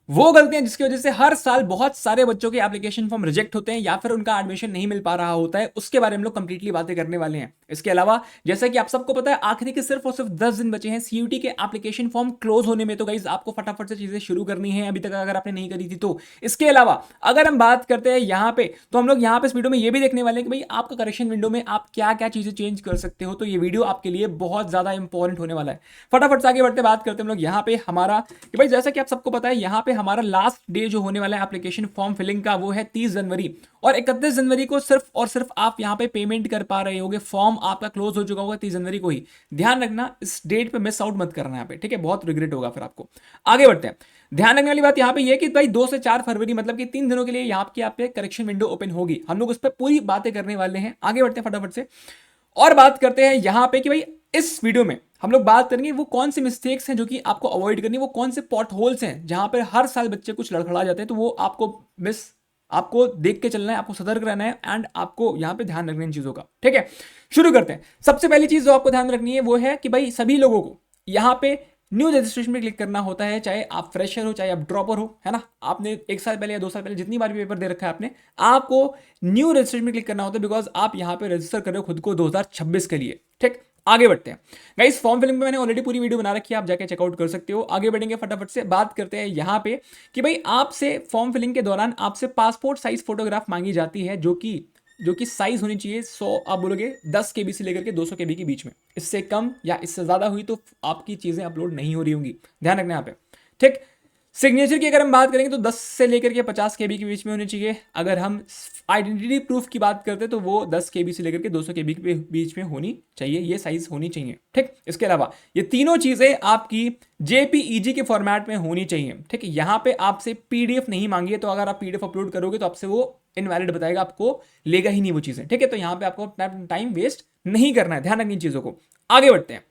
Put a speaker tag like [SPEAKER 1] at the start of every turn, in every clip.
[SPEAKER 1] वो गलतियां जिसकी वजह से हर साल बहुत सारे बच्चों के एप्लीकेशन फॉर्म रिजेक्ट होते हैं या फिर उनका एडमिशन नहीं मिल पा रहा होता है, उसके बारे में लोग कंप्लीटली बातें करने वाले हैं। इसके अलावा जैसा कि आप सबको पता है, आखिरी के सिर्फ और सिर्फ 10 दिन बचे हैं सीयूटी के एप्लीकेशन फॉर्म क्लोज होने में, तो गाइस आपको फटाफट से चीजें शुरू करनी है अभी तक अगर आपने नहीं करी थी तो। इसके अलावा अगर हम बात करते हैं यहाँ पे, तो हम लोग यहाँ पे इस वीडियो में ये भी देखने वाले हैं कि भाई आपका करेक्शन विंडो में आप क्या क्या चीजें चेंज कर सकते हो, तो ये वीडियो आपके लिए बहुत ज्यादा इंपॉर्टेंट होने वाला है। फटाफट से आगे बढ़ते बात करते हैं हम लोग यहाँ पे हमारा, कि भाई जैसा कि आप सबको पता है यहाँ पे हमारा लास्ट डे जो होने वाला है एप्लीकेशन फॉर्म फिलिंग का वो है 30 जनवरी, और 31 जनवरी को सिर्फ और सिर्फ आप यहाँ पे पेमेंट कर पा रहे होगे। फॉर्म आपका क्लोज हो चुका होगा 30 जनवरी को ही। ध्यान रखना, इस डेट पे मिस आउट मत करना यहाँ पे, ठीक है, बहुत रिग्रेट होगा फिर आपको। आगे बढ़ते हैं। ध्यान रखने वाली बात यहाँ पे ये कि भाई 2 से 4 फरवरी मतलब कि 3 दिनों के लिए यहाँ पे करेक्शन विंडो ओपन होगी। हम लोग उस पर पूरी बातें करने वाले हैं। आगे बढ़ते हैं फटाफट से और बात करते हैं यहाँ पे कि भाई इस वीडियो में हम लोग बात करेंगे वो कौन सी मिस्टेक्स हैं जो कि आपको अवॉइड करनी, वो कौन से पॉट होल्स हैं जहां पर हर साल बच्चे कुछ लड़खड़ा जाते हैं, तो वो आपको देख के चलना है, आपको सतर्क रहना है एंड आपको यहाँ पे ध्यान रखना है इन चीजों का। ठीक है, शुरू करते हैं। सबसे पहली चीज जो आपको ध्यान रखनी है वो है कि भाई सभी लोगों को यहाँ पे न्यू रजिस्ट्रेशन में क्लिक करना होता है, चाहे आप फ्रेशर हो चाहे आप ड्रॉपर हो, है ना। आपने 1 साल पहले या 2 साल पहले जितनी बार भी पेपर दे रखा है आपने, आपको न्यू रजिस्ट्रेशन में क्लिक करना होता है, बिकॉज आप यहाँ पे रजिस्टर कर रहे हो खुद को 2026 के लिए। ठीक, आगे बढ़ते हैं गाइस। फॉर्म फिलिंग में मैंने ऑलरेडी पूरी वीडियो बना रखी है, आप जाके चेकआउट कर सकते हो। आगे बढ़ेंगे फटाफट से, बात करते हैं यहाँ पे कि भाई आपसे फॉर्म फिलिंग के दौरान आपसे पासपोर्ट साइज फोटोग्राफ मांगी जाती है, जो कि साइज होनी चाहिए 100, आप बोलोगे 10 केबी से लेकर के 200 केबी के बीच में। इससे कम या इससे ज्यादा हुई तो आपकी चीजें अपलोड नहीं हो रही होंगी, ध्यान रखना यहाँ पे। ठीक, सिग्नेचर की अगर हम बात करेंगे तो 10 से लेकर के 50 केबी के बीच में होनी चाहिए। अगर हम आइडेंटिटी प्रूफ की बात करते हैं तो वो 10 केबी से लेकर के 200 केबी के बीच में होनी चाहिए, ये साइज होनी चाहिए। ठीक, इसके अलावा ये तीनों चीजें आपकी जेपीईजी के फॉर्मेट में होनी चाहिए। ठीक है, यहाँ पे आपसे पीडीएफ नहीं मांगी है, तो अगर आप पीडीएफ अपलोड करोगे तो आपसे वो इनवैलिड बताएगा, आपको लेगा ही नहीं वो चीजें। ठीक है, तो यहाँ पे आपको टाइम वेस्ट नहीं करना है, ध्यान रखनी इन चीजों को। आगे बढ़ते हैं।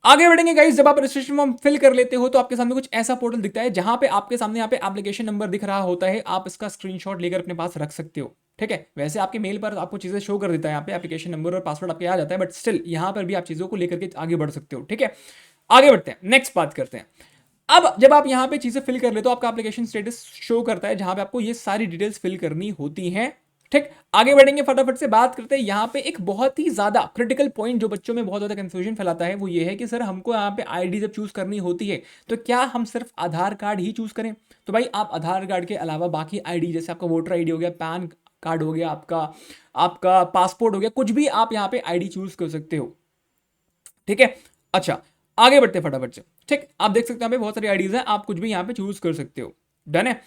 [SPEAKER 1] आगे बढ़ेंगे गाइस, जब आप रजिस्ट्रेशन फॉर्म फिल कर लेते हो तो आपके सामने कुछ ऐसा पोर्टल दिखता है जहां पे आपके सामने यहाँ पे एप्लीकेशन नंबर दिख रहा होता है, आप इसका स्क्रीनशॉट लेकर अपने पास रख सकते हो। ठीक है, वैसे आपके मेल पर आपको चीजें शो कर देता है, यहाँ पे एप्लीकेशन नंबर और पासवर्ड आपके आ जाता है, बट स्टिल यहाँ पर भी आप चीजों को लेकर के आगे बढ़ सकते हो। ठीक है, आगे बढ़ते हैं, नेक्स्ट बात करते हैं। अब जब आप यहाँ पे चीजें फिल कर लेते हो, आपका एप्लीकेशन स्टेटस शो करता है जहां पे आपको ये सारी डिटेल्स फिल करनी होती हैं। ठीक, आगे बढ़ेंगे फटाफट से, बात करते हैं यहाँ पे एक बहुत ही ज्यादा क्रिटिकल पॉइंट जो बच्चों में बहुत ज्यादा कंफ्यूजन फैलाता है, वो ये है कि सर हमको यहाँ पे आईडी जब चूज करनी होती है तो क्या हम सिर्फ आधार कार्ड ही चूज करें। तो भाई आप आधार कार्ड के अलावा बाकी आईडी, जैसे आपका वोटर आईडी हो गया, पैन कार्ड हो गया, आपका आपका पासपोर्ट हो गया, कुछ भी आप यहाँ पे आईडी चूज कर सकते हो। ठीक है, अच्छा आगे बढ़ते हैं फटाफट से। ठीक, आप देख सकते हैं यहाँ पे बहुत सारी आईडीज हैं, आप कुछ भी यहाँ पे चूज कर सकते हो। डन है,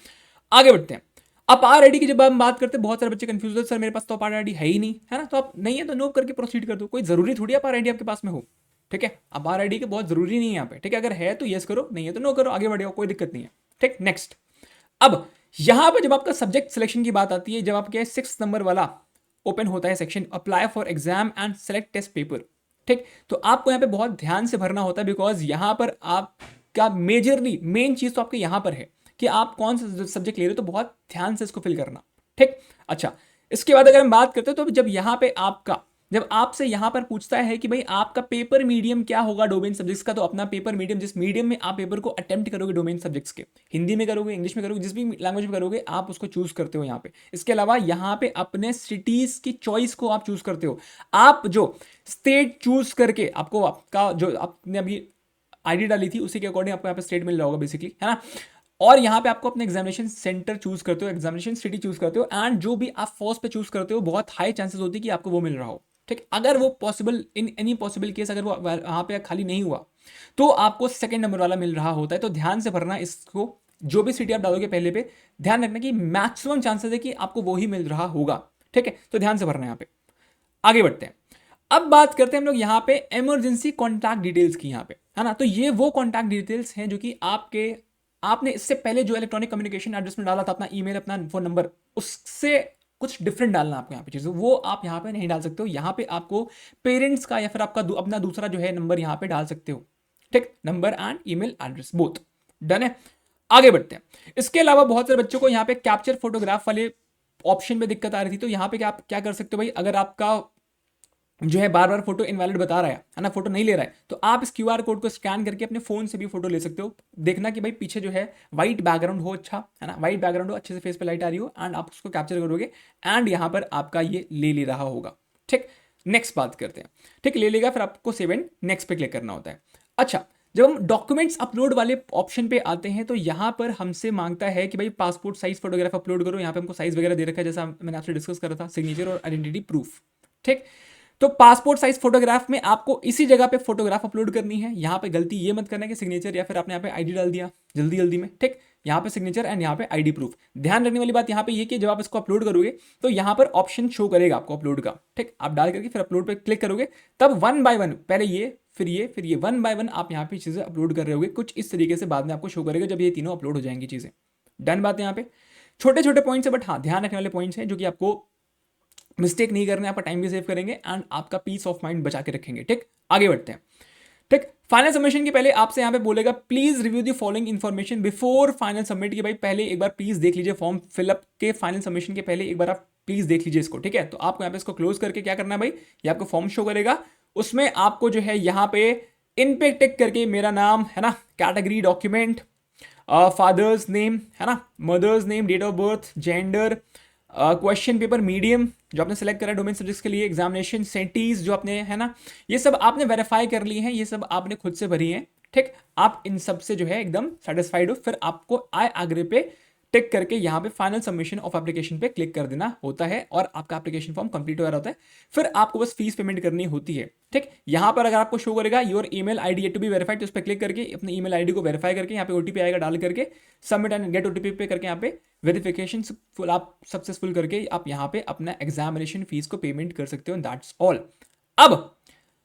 [SPEAKER 1] आगे बढ़ते हैं। अब आर आईडी की जब हम बात करते हैं, बहुत सारे बच्चे कंफ्यूज है, सर मेरे पास तो आर आईडी है ही नहीं, है ना। तो आप नहीं है तो नो करके प्रोसीड कर दो, कोई जरूरी थोड़ी आर आईडी आपके पास में हो। ठीक है, अब आर आईडी के बहुत जरूरी नहीं है यहाँ पे। ठीक है, अगर है तो यस करो, नहीं है तो नो करो, आगे बढ़ेगा, कोई दिक्कत नहीं है। ठीक, नेक्स्ट। अब यहां पर जब आपका सब्जेक्ट सिलेक्शन की बात आती है, जब आपके 6 नंबर वाला ओपन होता है section, apply for exam and select test paper. ठीक, तो आपको यहाँ पे बहुत ध्यान से भरना होता है, बिकॉज यहां पर आपका मेजरली मेन चीज तो आपके यहां पर है कि आप कौन सा सब्जेक्ट ले रहे हो, तो बहुत ध्यान से इसको फिल करना। ठीक, अच्छा इसके बाद अगर हम बात करते हैं तो जब यहाँ पे जब आपसे यहाँ पर पूछता है कि भाई आपका पेपर मीडियम क्या होगा डोमेन सब्जेक्ट्स का, तो अपना पेपर मीडियम जिस मीडियम में आप पेपर को अटेम्प्ट करोगे डोमेन सब्जेक्ट्स के, हिंदी में करोगे, इंग्लिश में करोगे, जिस भी लैंग्वेज में करोगे, आप उसको चूज करते हो यहाँ पे। इसके अलावा यहाँ पे अपने सिटीज की चॉइस को आप चूज करते हो। आप जो स्टेट चूज करके आपको आपका जो आपने अभी आईडी डाली थी उसी के अकॉर्डिंग आपको यहाँ पे स्टेट मिल रहा होगा बेसिकली, है ना। और यहाँ पे आपको अपने एग्जामिनेशन सेंटर चूज करते हो, एग्जामिनेशन सिटी चूज करते हो, एंड जो भी आप फर्स्ट पे चूज करते हो बहुत हाई चांसेस होती है कि आपको वो मिल रहा हो। ठीक, अगर वो possible in any possible case अगर वो वहां पे खाली नहीं हुआ तो आपको सेकंड नंबर वाला मिल रहा होता है। तो ध्यान से भरना इसको, जो भी सिटी आप डालोगे पहले पे, ध्यान रखना कि मैक्सिमम चांसेस है कि आपको वो ही मिल रहा होगा। ठीक है, तो ध्यान से भरना यहाँ पे। आगे बढ़ते हैं। अब बात करते हैं हम लोग यहाँ पे इमरजेंसी कॉन्टैक्ट डिटेल्स की, यहाँ पे है ना। तो ये वो कॉन्टैक्ट डिटेल्स हैं जो कि आपने इससे पहले जो इलेक्ट्रॉनिक कम्युनिकेशन एड्रेस में डाला था, अपना ईमेल, अपना फोन नंबर, उससे कुछ डिफरेंट डालना आपको यहाँ पे चीज़, वो आप यहाँ पे नहीं डाल सकते हो। यहाँ पे आपको पेरेंट्स का या फिर आपका अपना दूसरा जो है नंबर यहाँ पे डाल सकते हो। ठीक, number and email address both. Done है, आगे बढ़ते हैं। इसके अलावा बहुत सारे बच्चों को यहाँ पे कैप्चर फोटोग्राफ वाले ऑप्शन में दिक्कत आ रही थी, तो यहाँ पे क्या आप क्या कर सकते हो भाई, अगर आपका जो है बार बार फोटो इनवैलिड बता रहा है ना, फोटो नहीं ले रहा है, तो आप इस क्यूआर कोड को स्कैन करके अपने फोन से भी फोटो ले सकते हो। देखना कि भाई पीछे जो है वाइट बैकग्राउंड हो, अच्छा है ना, वाइट बैकग्राउंड हो, अच्छे से फेस पे लाइट आ रही हो, एंड आप उसको कैप्चर करोगे एंड यहाँ पर आपका ये ले रहा होगा। ठीक, नेक्स्ट बात करते हैं। ठीक, ले लेगा, फिर आपको सेव एंड नेक्स्ट पे क्लिक करना होता है। अच्छा, जब हम डॉक्यूमेंट्स अपलोड वाले ऑप्शन पे आते हैं तो यहाँ पर हमसे मांगता है कि भाई पासपोर्ट साइज फोटोग्राफ अपलोड करो। यहाँ पे हमको साइज वगैरह दे रखा है, जैसा मैंने आपसे डिस्कस करा था, सिग्नेचर और आइडेंटिटी प्रूफ। ठीक, तो पासपोर्ट साइज फोटोग्राफ में आपको इसी जगह पे फोटोग्राफ अपलोड करनी है। यहाँ पे गलती ये मत करना कि सिग्नेचर या फिर आपने यहाँ पे आईडी डाल दिया जल्दी जल्दी में। ठीक, यहाँ पे सिग्नेचर एंड यहाँ पे आईडी प्रूफ। ध्यान रखने वाली बात यहाँ पे ये कि जब आप इसको अपलोड करोगे तो यहाँ पर ऑप्शन शो करेगा आपको अपलोड का। ठीक, आप डाल करके फिर अपलोड पे क्लिक करोगे, तब वन बाय वन, पहले ये फिर ये वन बाय वन आप यहाँ पे चीजें अपलोड कर रहे होगे। कुछ इस तरीके से बाद में आपको शो करेगा जब ये तीनों अपलोड हो जाएंगी चीजें। डन बात है यहाँ पे, छोटे छोटे पॉइंट्स है बट हाँ ध्यान रखने वाले पॉइंट्स हैं जो कि आपको मिस्टेक नहीं करना है, आपका टाइम भी सेव करेंगे एंड आपका पीस ऑफ माइंड बचा के रखेंगे। ठीक, आगे बढ़ते हैं। ठीक, फाइनल सबमिशन के पहले आपसे यहाँ पे बोलेगा please review the following information before final submit. की भाई पहले एक बार प्लीज देख लीजिए फॉर्म फिलअप के फाइनल सबमिशन के पहले एक बार आप प्लीज देख लीजिए इसको। ठीक है, तो आपको यहाँ पे इसको क्लोज करके क्या करना है भाई, ये आपको फॉर्म शो करेगा, उसमें आपको जो है यहाँ पे इन पे टिक करके मेरा नाम है ना, कैटेगरी डॉक्यूमेंट, फादर्स नेम है ना, mother's name, date of birth, gender, question paper medium जो आपने सेलेक्ट करा डोमेन सब्जेक्ट्स के लिए, एग्जामिनेशन सेंटीज जो आपने है ना, ये सब आपने वेरीफाई कर ली हैं, ये सब आपने खुद से भरी हैं। ठीक, आप इन सब से जो है एकदम सेटिस्फाइड हो, फिर आपको आई एग्री पे टिक करके यहाँ पे फाइनल सबमिशन ऑफ एप्लीकेशन पे क्लिक कर देना होता है और आपका एप्लीकेशन फॉर्म कंप्लीट हो रहा होता है। फिर आपको बस फीस पेमेंट करनी होती है। ठीक, यहाँ पर अगर आपको शो करेगा your email ID yet to be verified, तो उस पर क्लिक करके अपने ईमेल आईडी को वेरीफाई करके यहाँ पे ओटीपी आएगा डाल करके सबमिट एंड गेट ओटीपी पे करके यहाँ पे वेरिफिकेशन फुल आप सक्सेसफुल करके आप यहाँ पे अपना एग्जामिनेशन फीस को पेमेंट कर सकते हो। That's all. अब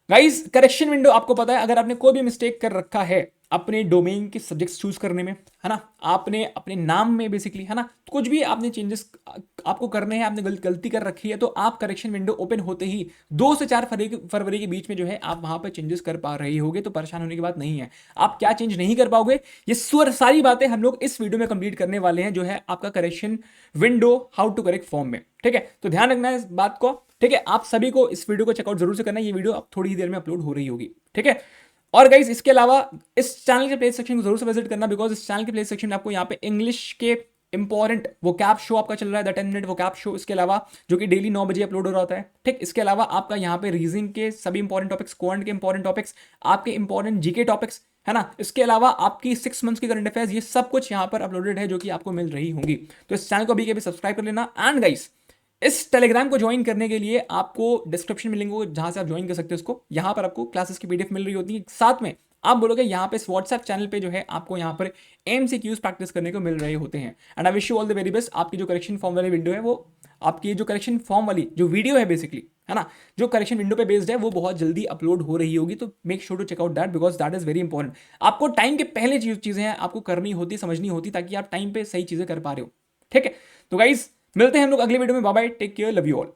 [SPEAKER 1] गाइस करेक्शन विंडो आपको पता है, अगर आपने कोई भी मिस्टेक कर रखा है अपने डोमेन के सब्जेक्ट्स चूज करने में है ना, आपने अपने नाम में बेसिकली है ना, कुछ भी आपने चेंजेस आपको करने हैं, आपने गलती कर रखी है, तो आप करेक्शन विंडो ओपन होते ही 2 से 4 फरवरी के बीच में जो है आप वहां पर चेंजेस कर पा रहे होगे, तो परेशान होने की बात नहीं है। आप क्या चेंज नहीं कर पाओगे, ये सारी बातें हम लोग इस वीडियो में कंप्लीट करने वाले हैं, जो है आपका correction window how to correct form में। ठीक है, तो ध्यान रखना है इस बात को। ठीक है, आप सभी को इस वीडियो को चेकआउट जरूर से करना है, ये वीडियो अब थोड़ी ही देर में अपलोड हो रही होगी। ठीक है, और गाइस इसके अलावा इस चैनल के प्ले सेक्शन को जरूर से विजिट करना, बिकॉज इस चैनल के प्ले सेक्शन में आपको यहाँ पे इंग्लिश के इंपॉर्टेंट वो कैप शो आपका चल रहा है, द 10 मिनट वो कैप शो, इसके अलावा जो कि डेली 9 बजे अपलोड हो रहा होता है। ठीक, इसके अलावा आपका यहाँ पे रीजनिंग के सभी इंपॉर्टेंट टॉपिक्स, क्वांट के इंपॉर्टेंट टॉपिक्स, आपके इंपॉर्टेंट जीके टॉपिक्स है ना, इसके अलावा आपकी 6 मंथ्स की करंट अफेयर्स, ये सब कुछ यहाँ पर अपलोडेड है जो कि आपको मिल रही होंगी। तो इस चैनल को अभी के अभी सब्सक्राइब कर लेना। एंड गाइस इस टेलीग्राम को ज्वाइन करने के लिए आपको डिस्क्रिप्शन में लिंक होगा जहां से आप ज्वाइन कर सकते हो इसको। यहां पर आपको क्लासेस की पीडीएफ मिल रही होती है, साथ में आप बोलोगे यहाँ पे इस व्हाट्सएप चैनल पे जो है आपको यहाँ पर एमसीक्यूज प्रैक्टिस करने को मिल रहे होते हैं। And I wish you all the very best. आपकी जो करेक्शन फॉर्म वाली विंडो है, वो आपकी जो करेक्शन फॉर्म वाली जो वीडियो है बेसिकली है ना, जो करेक्शन विंडो पे बेस्ड है, वो बहुत जल्दी अपलोड हो रही होगी, तो make sure to check out that, because that is very important. आपको टाइम के पहले चीजें हैं आपको करनी होती, समझनी होती, ताकि आप टाइम पे सही चीजें कर पा रहे हो। ठीक है, तो गाइज मिलते हैं हम लोग अगले वीडियो में। Bye bye, take care, love you all.